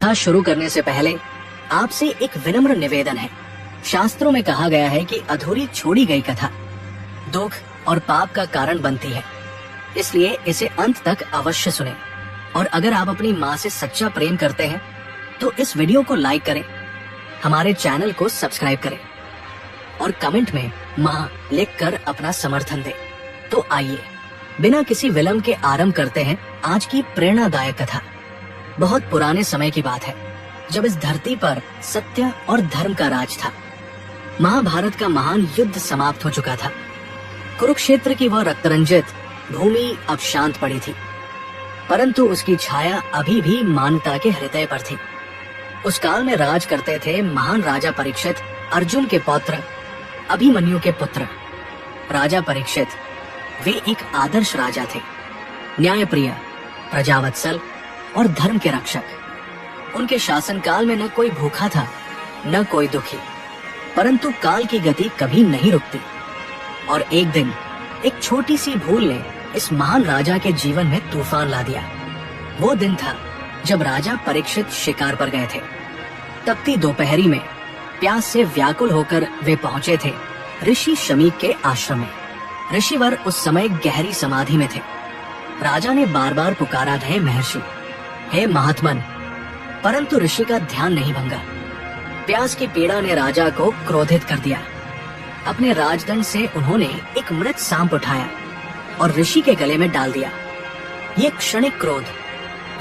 कथा शुरू करने से पहले आपसे एक विनम्र निवेदन है। शास्त्रों में कहा गया है कि अधूरी छोड़ी गई कथा दुख और पाप का कारण बनती है, इसलिए इसे अंत तक अवश्य सुनें। और अगर आप अपनी माँ से सच्चा प्रेम करते हैं तो इस वीडियो को लाइक करें, हमारे चैनल को सब्सक्राइब करें और कमेंट में माँ लिखकर अपना समर्थन दें। तो आइए बिना किसी विलंब के आरंभ करते हैं आज की प्रेरणादायक कथा। बहुत पुराने समय की बात है, जब इस धरती पर सत्य और धर्म का राज था। महाभारत का महान युद्ध समाप्त हो चुका था। कुरुक्षेत्र की वह रक्तरंजित भूमि अब शांत पड़ी थी, परंतु उसकी छाया अभी भी मानवता के हृदय पर थी। उस काल में राज करते थे महान राजा परीक्षित, अर्जुन के पौत्र, अभिमन्यु के पुत्र। राजा परीक्षित वे एक आदर्श राजा थे, न्यायप्रिय, प्रजावत्सल और धर्म के रक्षक। उनके शासनकाल में न कोई भूखा था न कोई दुखी, परंतु काल की गति कभी नहीं रुकती। और एक दिन एक छोटी सी भूल ने इस महान राजा के जीवन में तूफान ला दिया। वो दिन था जब राजा परीक्षित शिकार पर गए थे। तपती दोपहरी में प्यास से व्याकुल होकर वे पहुंचे थे ऋषि शमीक के आश्रम में। ऋषिवर उस समय गहरी समाधि में थे। राजा ने बार बार पुकारा, हे महर्षि, हे महात्मन, परंतु ऋषि का ध्यान नहीं भंगा। प्यास की पीड़ा ने राजा को क्रोधित कर दिया। अपने राजदंड से उन्होंने एक मृत सांप उठाया और ऋषि के गले में डाल दिया। ये क्षणिक क्रोध,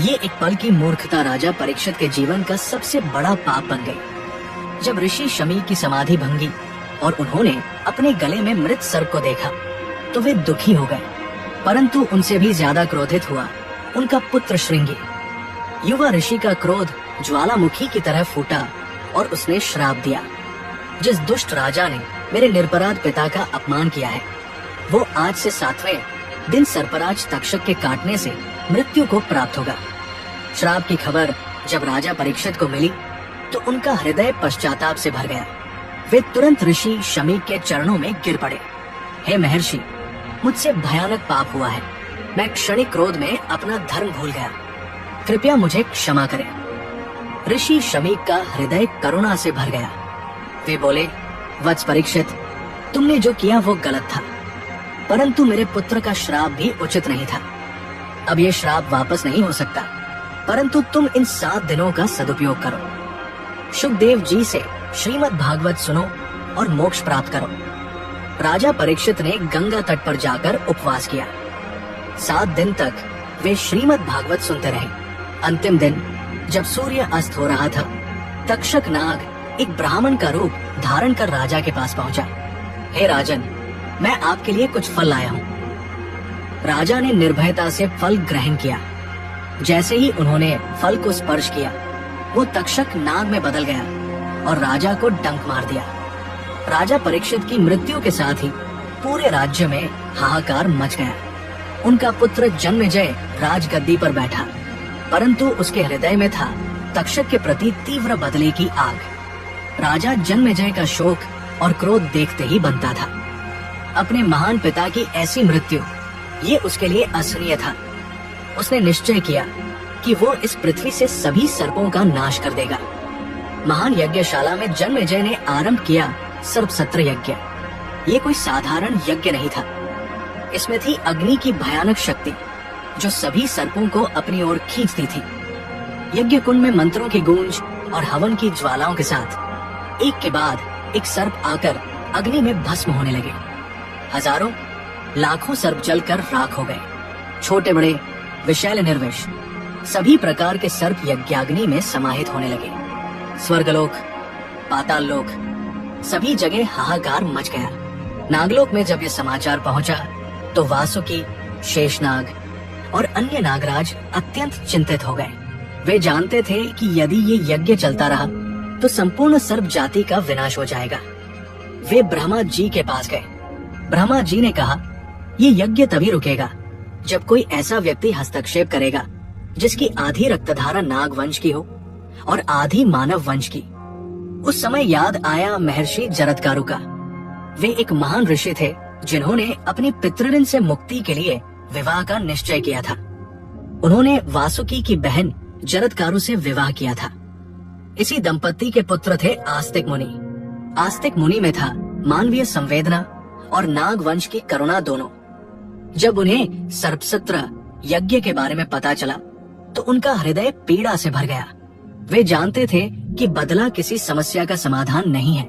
ये एक पल की मूर्खता राजा परीक्षित के जीवन का सबसे बड़ा पाप बन गई। जब ऋषि शमी की समाधि भंगी और उन्होंने अपने गले में मृत सर्प को देखा तो वे दुखी हो गए, परंतु उनसे भी ज्यादा क्रोधित हुआ उनका पुत्र श्रृंगी। युवा ऋषि का क्रोध ज्वालामुखी की तरह फूटा और उसने श्राप दिया, जिस दुष्ट राजा ने मेरे निरपराध पिता का अपमान किया है, वो आज से 7वें दिन सर्पराज तक्षक के काटने से मृत्यु को प्राप्त होगा। श्राप की खबर जब राजा परीक्षित को मिली तो उनका हृदय पश्चाताप से भर गया। वे तुरंत ऋषि शमी के चरणों में गिर पड़े। हे महर्षि, मुझसे भयानक पाप हुआ है। मैं क्षणिक क्रोध में अपना धर्म भूल गया, कृपया मुझे क्षमा करें। ऋषि शमीक का हृदय करुणा से भर गया। वे बोले, वत्स परीक्षित, तुमने जो किया वो गलत था, परंतु मेरे पुत्र का श्राप भी उचित नहीं था। अब ये श्राप वापस नहीं हो सकता, परंतु तुम इन 7 दिनों का सदुपयोग करो। शुकदेव जी से श्रीमद् भागवत सुनो और मोक्ष प्राप्त करो। राजा परीक्षित ने गंगा तट पर जाकर उपवास किया। 7 दिन तक वे श्रीमद् भागवत सुनते रहे। अंतिम दिन जब सूर्य अस्त हो रहा था, तक्षक नाग एक ब्राह्मण का रूप धारण कर राजा के पास पहुंचा। हे राजन, मैं आपके लिए कुछ फल लाया हूँ। राजा ने निर्भयता से फल ग्रहण किया। जैसे ही उन्होंने फल को स्पर्श किया, वो तक्षक नाग में बदल गया और राजा को डंक मार दिया। राजा परीक्षित की मृत्यु के साथ ही पूरे राज्य में हाहाकार मच गया। उनका पुत्र जन्मेजय राजगद्दी पर बैठा, परंतु उसके हृदय में था तक्षक के प्रति तीव्र बदले की आग। राजा जन्मेजय का शोक और क्रोध देखते ही बनता था। अपने महान पिता की ऐसी मृत्यु, ये उसके लिए असहनीय था। उसने निश्चय किया कि वो इस पृथ्वी से सभी सर्पों का नाश कर देगा। महान यज्ञशाला में जन्मेजय ने आरंभ किया सर्पसत्र यज्ञ। ये कोई साधारण यज्ञ नहीं था। इसमें थी अग्नि की भयानक शक्ति, जो सभी सर्पों को अपनी ओर खींचती थी। यज्ञ कुंड में मंत्रों की गूंज और हवन की ज्वालाओं के साथ एक के बाद एक सर्प आकर अग्नि में भस्म होने लगे। हजारों लाखों सर्प जलकर राख हो गए। छोटे बड़े, विषैले निर्विष, सभी प्रकार के सर्प यज्ञाग्नि में समाहित होने लगे। स्वर्गलोक, पाताल लोक, सभी जगह हाहाकार मच गया। नागलोक में जब ये समाचार पहुंचा तो वासुकी, शेषनाग और अन्य नागराज अत्यंत चिंतित हो गए। वे जानते थे कि यदि ये यज्ञ चलता रहा तो संपूर्ण सर्प जाति का विनाश हो जाएगा। वे ब्रह्मा जी के पास गए। ब्रह्मा जी ने कहा, ये यज्ञ तभी रुकेगा जब कोई ऐसा व्यक्ति हस्तक्षेप करेगा जिसकी आधी रक्तधारा नाग वंश की हो और आधी मानव वंश की। उस समय याद आया महर्षि जरत्कारु का। वे एक महान ऋषि थे जिन्होंने अपनी पितृऋण से मुक्ति के लिए विवाह का निश्चय किया था। उन्होंने वासुकी की बहन जरदकारु से विवाह किया था। इसी दंपत्ति के पुत्र थे आस्तिक मुनि। आस्तिक मुनि में था मानवीय संवेदना और नागवंश की करुणा दोनों। जब उन्हें सर्पसत्र यज्ञ के बारे में पता चला तो उनका हृदय पीड़ा से भर गया। वे जानते थे कि बदला किसी समस्या का समाधान नहीं है।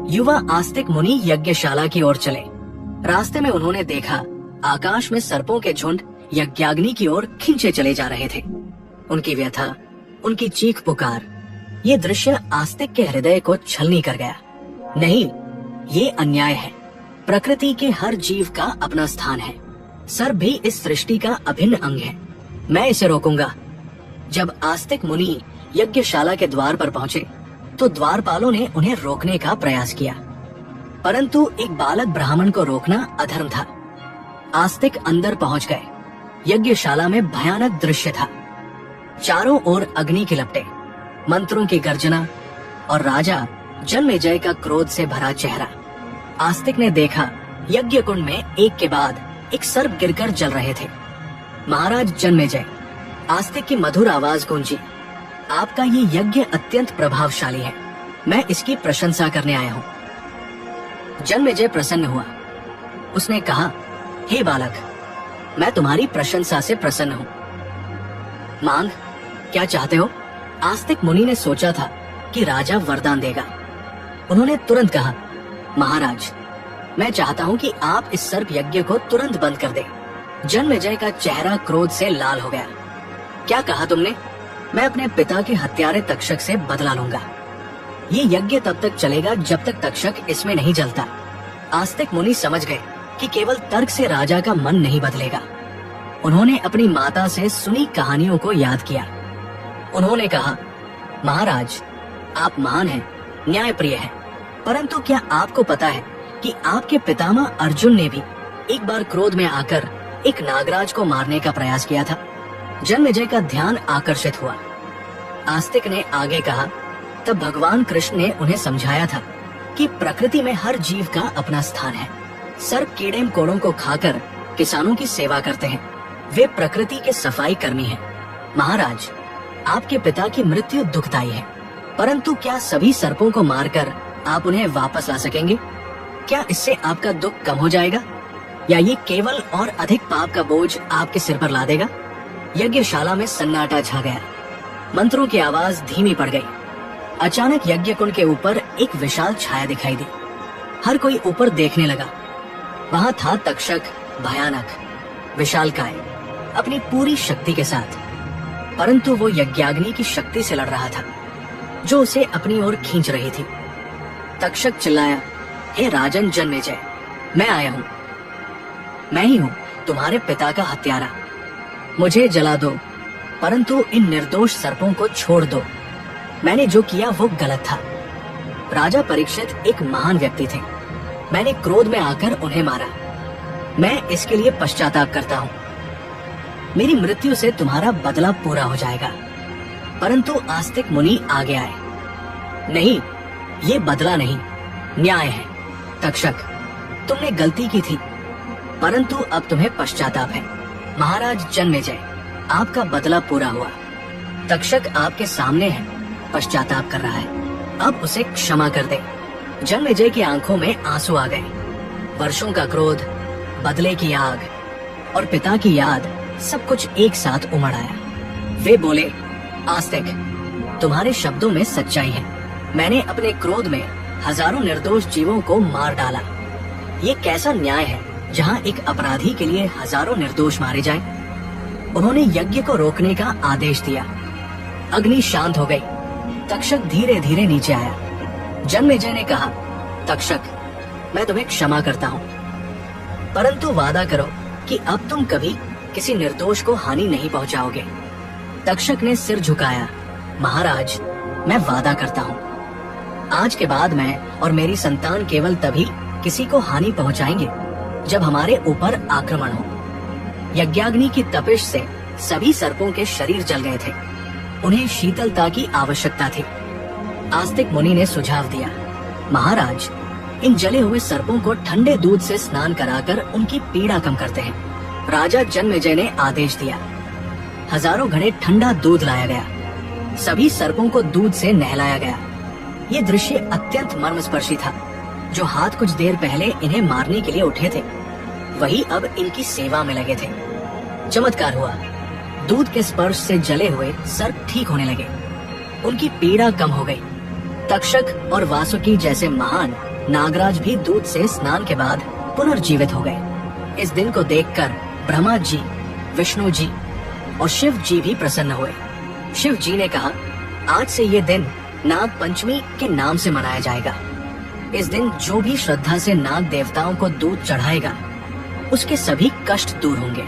युवा आस्तिक मुनि यज्ञशाला की ओर चले। रास्ते में उन्होंने देखा आकाश में सर्पों के झुंड यज्ञाग्नि की ओर खींचे चले जा रहे थे। उनकी व्यथा, उनकी चीख पुकार, ये दृश्य आस्तिक के हृदय को छलनी कर गया। नहीं, ये अन्याय है। प्रकृति के हर जीव का अपना स्थान है। सर्प भी इस सृष्टि का अभिन्न अंग है। मैं इसे रोकूंगा। जब आस्तिक मुनि यज्ञशाला के द्वार पर पहुंचे तो द्वारपालों ने उन्हें रोकने का प्रयास किया, परंतु एक बालक ब्राह्मण को रोकना अधर्म था। आस्तिक अंदर पहुंच गए। यज्ञशाला में भयानक दृश्य था। चारों ओर अग्नि की लपटें, मंत्रों की गर्जना और राजा जन्मेजय का क्रोध से भरा चेहरा। आस्तिक ने देखा यज्ञ कुंड में एक के बाद एक सर्प गिरकर जल रहे थे। महाराज जन्मेजय, आस्तिक की मधुर आवाज गूंजी, आपका ये यज्ञ अत्यंत प्रभावशाली है। मैं इसकी प्रशंसा करने आया हूँ। जन्मेजय प्रसन्न हुआ। उसने कहा, हे बालक, मैं तुम्हारी प्रशंसा से प्रसन्न हूँ। मांग, क्या चाहते हो? आस्तिक मुनि ने सोचा था कि राजा वरदान देगा। उन्होंने तुरंत कहा, महाराज, मैं चाहता हूँ कि आप इस सर्प यज्ञ को तुरंत बंद कर दें। जन्मेजय का चेहरा क्रोध से लाल हो गया। क्या कहा तुमने? मैं अपने पिता के हत्यारे तक्षक से बदला लूंगा। ये यज्ञ तब तक चलेगा जब तक तक्षक इसमें नहीं जलता। आस्तिक मुनि समझ गए कि केवल तर्क से राजा का मन नहीं बदलेगा। उन्होंने अपनी माता से सुनी कहानियों को याद किया। उन्होंने कहा, महाराज, आप महान हैं, न्यायप्रिय हैं, परंतु क्या आपको पता है कि आपके पितामह अर्जुन ने भी एक बार क्रोध में आकर एक नागराज को मारने का प्रयास किया था? जन्मेजय का ध्यान आकर्षित हुआ। आस्तिक ने आगे कहा, तब भगवान कृष्ण ने उन्हें समझाया था कि प्रकृति में हर जीव का अपना स्थान है। सर्प कीड़े मकोड़ों को खाकर किसानों की सेवा करते हैं। वे प्रकृति के सफाई कर्मी हैं। महाराज, आपके पिता की मृत्यु दुखदायी है, परंतु क्या सभी सर्पों को मारकर आप उन्हें वापस ला सकेंगे? क्या इससे आपका दुख कम हो जाएगा, या ये केवल और अधिक पाप का बोझ आपके सिर पर ला देगा? यज्ञशाला में सन्नाटा छा गया। मंत्रों की आवाज धीमी पड़ गई। अचानक यज्ञ कुंड के ऊपर एक विशाल छाया दिखाई दी। हर कोई ऊपर देखने लगा। वहाँ था तक्षक, भयानक, विशालकाय, अपनी पूरी शक्ति के साथ, परंतु वो यज्ञाग्नि की शक्ति से लड़ रहा था जो उसे अपनी ओर खींच रही थी। तक्षक चिल्लाया, हे राजन जन्मेजय, मैं आया हूँ। मैं ही हूँ तुम्हारे पिता का हत्यारा। मुझे जला दो, परंतु इन निर्दोष सर्पों को छोड़ दो। मैंने जो किया वो गलत था। राजा परीक्षित एक महान व्यक्ति थे। मैंने क्रोध में आकर उन्हें मारा। मैं इसके लिए पश्चाताप करता हूँ। मेरी मृत्यु से तुम्हारा बदला पूरा हो जाएगा। परंतु आस्तिक मुनि आगे आए। नहीं, ये बदला नहीं, न्याय है। तक्षक, तुमने गलती की थी, परंतु अब तुम्हें पश्चाताप है। महाराज जन्मेजय, आपका बदला पूरा हुआ। तक्षक आपके सामने है, पश्चाताप कर रहा है। अब उसे क्षमा कर दे। जन्मेजय की आंखों में आंसू आ गए। वर्षों का क्रोध, बदले की आग और पिता की याद सब कुछ एक साथ उमड़ आया। वे बोले, आस्तिक, तुम्हारे शब्दों में सच्चाई है। मैंने अपने क्रोध में हजारों निर्दोष जीवों को मार डाला। ये कैसा न्याय है जहाँ एक अपराधी के लिए हजारों निर्दोष मारे जाएं? उन्होंने यज्ञ को रोकने का आदेश दिया। अग्नि शांत हो गई। तक्षक धीरे धीरे नीचे आया। जन्मेजय ने कहा, तक्षक, मैं तुम्हें क्षमा करता हूँ, परंतु वादा करो कि अब तुम कभी किसी निर्दोष को हानि नहीं पहुँचाओगे। तक्षक ने सिर झुकाया। महाराज, मैं वादा करता हूँ। आज के बाद मैं और मेरी संतान केवल तभी किसी को हानि पहुँचाएंगे जब हमारे ऊपर आक्रमण हो। यज्ञाग्नि की तपिश से सभी सर्पों के शरीर जल गए थे। उन्हें शीतलता की आवश्यकता थी। आस्तिक मुनि ने सुझाव दिया, महाराज, इन जले हुए सर्पों को ठंडे दूध से स्नान कराकर उनकी पीड़ा कम करते हैं। राजा जन्मेजय ने आदेश दिया। हजारों घड़े ठंडा दूध लाया गया। सभी सर्पों को दूध से नहलाया गया। ये दृश्य अत्यंत मर्मस्पर्शी था। जो हाथ कुछ देर पहले इन्हें मारने के लिए उठे थे, वही अब इनकी सेवा में लगे थे। चमत्कार हुआ। दूध के स्पर्श से जले हुए सर्प ठीक होने लगे। उनकी पीड़ा कम हो गई। तक्षक और वासुकी जैसे महान नागराज भी दूध से स्नान के बाद पुनर्जीवित हो गए। इस दिन को देखकर ब्रह्मा जी, विष्णु जी और शिव जी भी प्रसन्न हुए। शिव जी ने कहा, आज से ये दिन नाग पंचमी के नाम से मनाया जाएगा। इस दिन जो भी श्रद्धा से नाग देवताओं को दूध चढ़ाएगा, उसके सभी कष्ट दूर होंगे।